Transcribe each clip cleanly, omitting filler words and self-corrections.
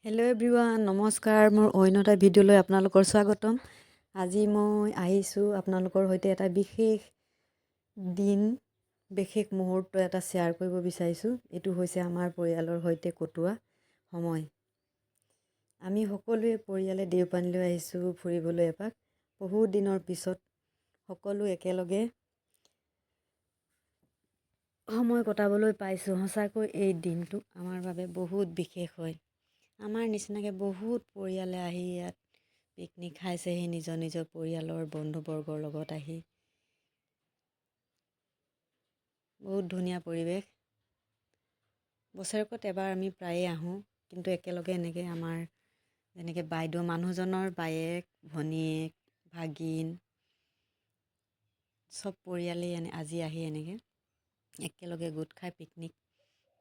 Hello' everyone, নমস্কাৰ। মোৰ অন্য এটা ভিডিঅ'লৈ আপোনালোকৰ স্বাগতম। আজি মই আহিছোঁ আপোনালোকৰ সৈতে এটা বিশেষ দিন, বিশেষ মুহূৰ্ত এটা শ্বেয়াৰ কৰিব বিচাৰিছোঁ। এইটো হৈছে আমাৰ পৰিয়ালৰ সৈতে কটোৱা সময়। আমি সকলোৱে পৰিয়ালে দেওপানীলৈ আহিছোঁ ফুৰিবলৈ এপাক। বহুত দিনৰ পিছত সকলো একেলগে সময় কটাবলৈ পাইছোঁ। সঁচাকৈ এই দিনটো আমাৰ বাবে বহুত বিশেষ হয়। আমাৰ নিচিনাকৈ বহুত পৰিয়ালে আহি ইয়াত পিকনিক খাইছেহি নিজৰ নিজৰ পৰিয়ালৰ বন্ধুবৰ্গৰ লগত আহি। বহুত ধুনীয়া পৰিৱেশ। বছৰেকত এবাৰ আমি প্ৰায়ে আহোঁ, কিন্তু একেলগে এনেকৈ আমাৰ যেনেকৈ বাইদেউ মানুহজনৰ বায়েক, ভনীয়েক, ভাগিন চব পৰিয়ালেই আজি আহি এনেকৈ একেলগে গোট খাই পিকনিক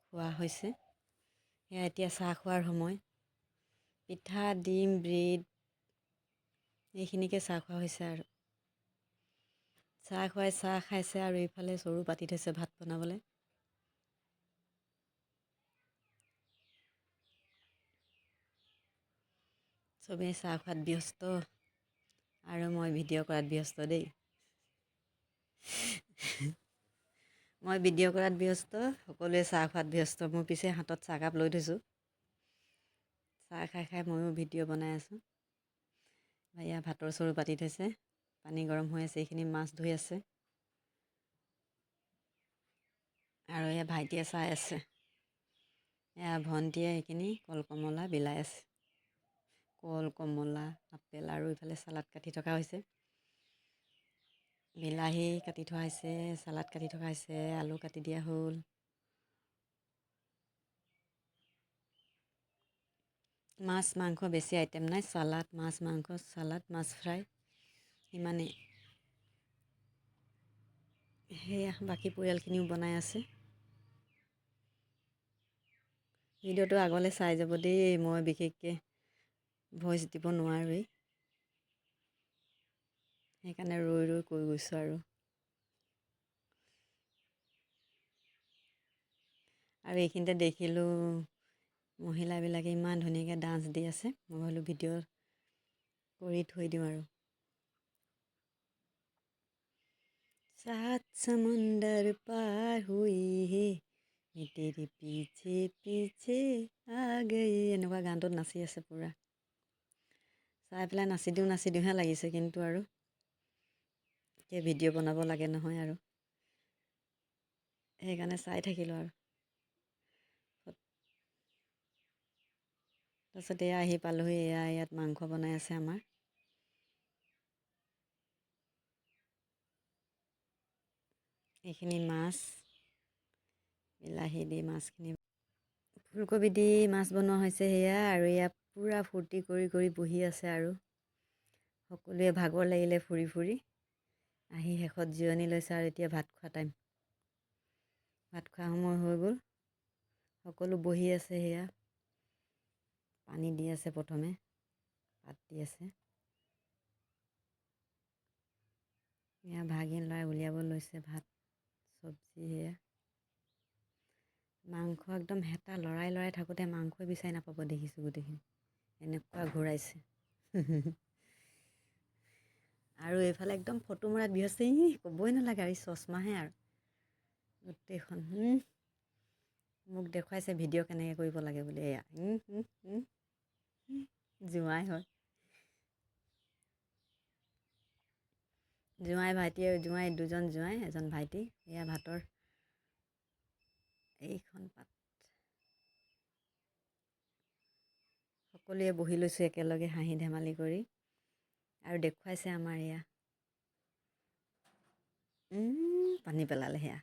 খোৱা হৈছে। সেয়া এতিয়া চাহ খোৱাৰ সময়। পিঠা, ডিম, ব্ৰেড এইখিনিকে চাহ খোৱা হৈছে আৰু। চাহ খুৱাই চাহ খাইছে আৰু এইফালে চৰু পাতি থৈছে ভাত বনাবলৈ। চবেই চাহ খোৱাত ব্যস্ত আৰু মই ভিডিঅ' কৰাত ব্যস্ত দেই। মই ভিডিঅ' কৰাত ব্যস্ত, সকলোৱে চাহ খোৱাত ব্যস্ত। মোৰ পিছে হাতত চাহকাপ লৈ থৈছোঁ। চাহ খাই খাই ময়ো ভিডিঅ' বনাই আছোঁ। এয়া ভাতৰ চৰু পাতি থৈছে, পানী গৰম হৈ আছে, এইখিনি মাছ ধুই আছে। আৰু এয়া ভাইটিয়ে চাই আছে। এয়া ভণ্টিয়ে এইখিনি কল কমলা বিলাই আছে। কল, কমলা, আপেল আৰু ইফালে চালাড কাটি থকা হৈছে। বিলাহী কাটি থোৱা হৈছে, চালাড কাটি থকা হৈছে, আলু কাটি দিয়া হ'ল। মাছ মাংস বেছি আইটেম নাই, চালাড, মাছ মাংস, চালাড, মাছ ফ্ৰাই, ইমানেই। সেয়া বাকী পৰিয়ালখিনিও বনাই আছে। ভিডিঅ'টো আগলৈ চাই যাব দেই, মই বিশেষকৈ ভইচ দিব নোৱাৰোৱেই, সেইকাৰণে ৰৈ ৰৈ কৈ গৈছোঁ আৰু। এইখিনিতে দেখিলোঁ মহিলাবিলাকে ইমান ধুনীয়াকৈ ডান্স দি আছে। মই ভাবিলোঁ ভিডিঅ' কৰি থৈ দিওঁ আৰু। सात समंदर पार हुई है मैं तेरे पीछे पीछे आ गई, এনেকুৱা গানটোত নাচি আছে পূৰা। চাই পেলাই নাচি দিওঁহে লাগিছে, কিন্তু আৰু এতিয়া ভিডিঅ' বনাব লাগে নহয় আৰু, সেইকাৰণে চাই থাকিলোঁ আৰু। তাৰপিছত এয়া আহি পালোহি, ইয়াত মাংস বনাই আছে আমাৰ। এইখিনি মাছ, বিলাহী দি মাছখিনি, ফুলকবি দি মাছ বনোৱা হৈছে সেয়া। আৰু ইয়াত পূৰা ফূৰ্তি কৰি কৰি বহি আছে আৰু। সকলোৱে ভাগৰ লাগিলে ফুৰি ফুৰি আহি শেষত জিৰণি লৈছে আৰু এতিয়া ভাত খোৱা টাইম। ভাত খোৱা সময় হৈ গ'ল। সকলো বহি আছে সেয়া। পানী দি আছে প্ৰথমে, ভাত দি আছে। এয়া ভাগিন ল'ৰাই উলিয়াব লৈছে ভাত, চব্জি সেয়া। মাংস একদম হেতা লৰাই লৰাই থাকোঁতে মাংসই বিচাৰি নাপাব দেখিছোঁ গোটেইখিনি, এনেকুৱা ঘূৰাইছে। আৰু এইফালে একদম ফটো মৰাত ব্যস্ত, ক'বই নালাগে আৰু চশমাহে আৰু গোটেইখন। মোক দেখুৱাইছে ভিডিঅ' কেনেকৈ কৰিব লাগে বুলি। এয়া জোঁৱাই হয়, জোঁৱাই দুজন জোঁৱাই, এজন ভাইটি। এয়া ভাতৰ এইখন পাত, সকলোৱে বহি লৈছোঁ একেলগে হাঁহি ধেমালি কৰি। আৰু দেখুৱাইছে আমাৰ এয়া পানী পেলালে সেয়া।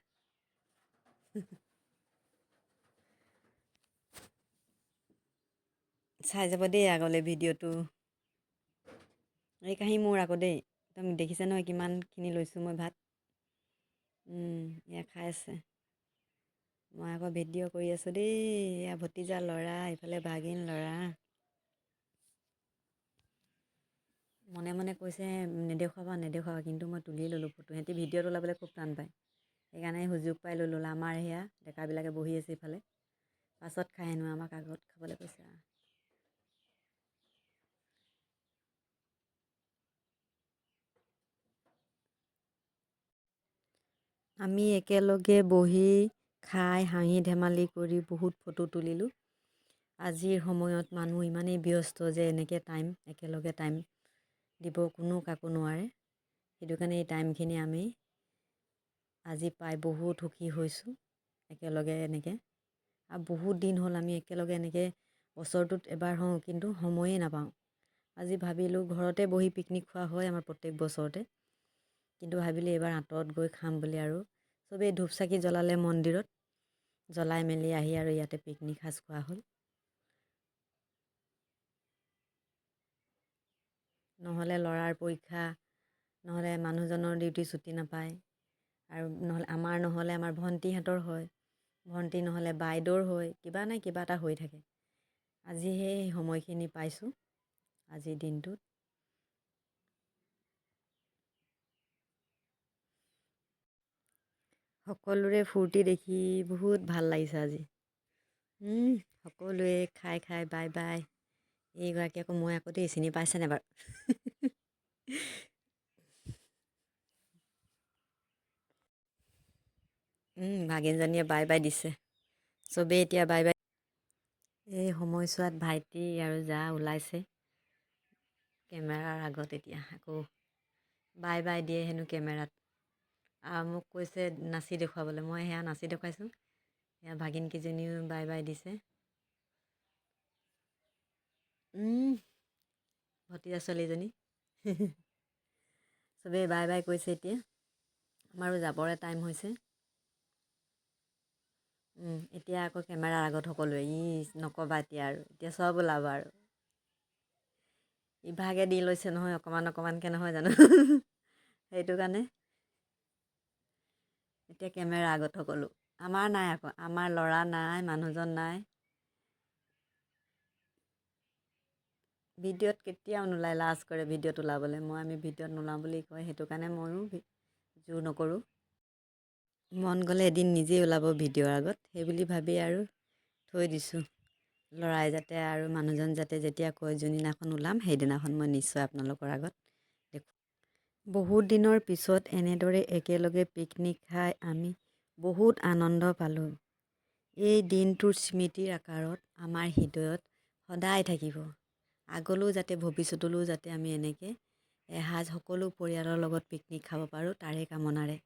চাই যাব দেই আগলৈ ভিডিঅ'টো। এই কাঁহী মোৰ আকৌ দেই, একদম দেখিছে নহয় কিমানখিনি লৈছোঁ মই ভাত। এয়া খাই আছে, মই আকৌ ভিডিঅ' কৰি আছোঁ দেই। এয়া ভতিজা ল'ৰা, এইফালে ভাগিন ল'ৰা। মনে মনে কৈছে নেদেখুৱাবা, কিন্তু মই তুলি ল'লোঁ ফটো। সিহঁতি ভিডিঅ'ত ওলাবলৈ খুব টান পায়, সেইকাৰণে সুযোগ পাই লৈ ল'লোঁ। আমাৰ সেয়া ডেকাবিলাকে বহি আছে ইফালে, পাছত খাই হেনো, আমাক আগত খাবলৈ কৈছে। আমি একেলগে বহি খাই হাঁহি ধেমালি কৰি বহুত ফটো তুলিলোঁ। আজিৰ সময়ত মানুহ ইমানেই ব্যস্ত যে এনেকৈ একেলগে টাইম দিব কোনো কাকো নোৱাৰে। সেইটো কাৰণে এই টাইমখিনি আমি আজি পাই বহুত সুখী হৈছোঁ একেলগে এনেকৈ। আৰু বহুত দিন হ'ল আমি একেলগে এনেকৈ বছৰটোত এবাৰ হওঁ, কিন্তু সময়েই নাপাওঁ। আজি ভাবিলোঁ ঘৰতে বহি পিকনিক খোৱা হয় আমাৰ প্ৰত্যেক বছৰতে, কিন্তু ভাবিলোঁ এইবাৰ আঁতৰত গৈ খাম বুলি। আৰু চবেই ধূপ চাকি জ্বলালে মন্দিৰত, জ্বলাই মেলি আহি আৰু ইয়াতে পিকনিক সাজ খোৱা হ'ল। নহ'লে ল'ৰাৰ পৰীক্ষা, নহ'লে মানুহজনৰ ডিউটি ছুটি নাপায়, আৰু নহ'লে আমাৰ ভণ্টিহঁতৰ হয়, ভণ্টি নহ'লে বাইদেউৰ হয়, কিবা নাই কিবা এটা হৈ থাকে। আজি সেই সময়খিনি পাইছোঁ আজিৰ দিনটোত। সকলোৰে ফূৰ্তি দেখি বহুত ভাল লাগিছে আজি। সকলোৱে খাই খাই বাই বাই। এইগৰাকী আকৌ মই আকৌ দেই, চিনি পাইছেনে বাৰু? ভাগিনজনীয়ে বাই বাই দিছে। চবেই এতিয়া বাই বাই। এই সময়ছোৱাত ভাইটি আৰু জা ওলাইছে কেমেৰাৰ আগত। এতিয়া আকৌ বাই বাই দিয়ে হেনো কেমেৰাত। মোক কৈছে নাচি দেখুৱাবলৈ, মই সেয়া নাচি দেখুৱাইছোঁ। সেয়া ভাগিনকেইজনীও বাই বাই দিছে। ভতিজা ছোৱালীজনী চবেই বাই বাই কৈছে। এতিয়া আমাৰো যাবৰে টাইম হৈছে। এতিয়া আকৌ কেমেৰাৰ আগত সকলোৱে নক'বা এতিয়া চব ওলাব আৰু। ইভাগে দি লৈছে নহয় অকণমান অকণমানকৈ, নহয় জানো? সেইটো কাৰণে এতিয়া কেমেৰা আগত সকলো। আমাৰ নাই আকৌ, আমাৰ ল'ৰা নাই, মানুহজন নাই। ভিডিঅ'ত কেতিয়াও নোলায়, লাজ কৰে ভিডিঅ'ত ওলাবলৈ। আমি ভিডিঅ'ত নোলাওঁ বুলি কয়, সেইটো কাৰণে ময়ো জোৰ নকৰোঁ। মন গ'লে এদিন নিজেই ওলাব ভিডিঅ'ৰ আগত, সেইবুলি ভাবি আৰু থৈ দিছোঁ। ল'ৰাই যাতে আৰু মানুহজন যাতে যেতিয়া কয় যোনদিনাখন ওলাম, সেইদিনাখন মই নিশ্চয় আপোনালোকৰ আগত দেখুৱাম। বহুত দিনৰ পিছত এনেদৰে একেলগে পিকনিক খাই আমি বহুত আনন্দ পালোঁ। এই দিনটোৰ স্মৃতিৰ আকাৰত আমাৰ হৃদয়ত সদায় থাকিব। আগলৈও যাতে, ভৱিষ্যতলৈও যাতে আমি এনেকৈ এসাঁজ সকলো পৰিয়ালৰ লগত পিকনিক খাব পাৰোঁ, তাৰে কামনাৰে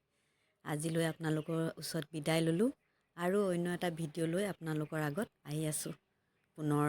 আজিলৈ আপোনালোকৰ ওচৰত বিদায় ল'লোঁ। আৰু অন্য এটা ভিডিঅ' লৈ আপোনালোকৰ আগত আহি আছোঁ পুনৰ।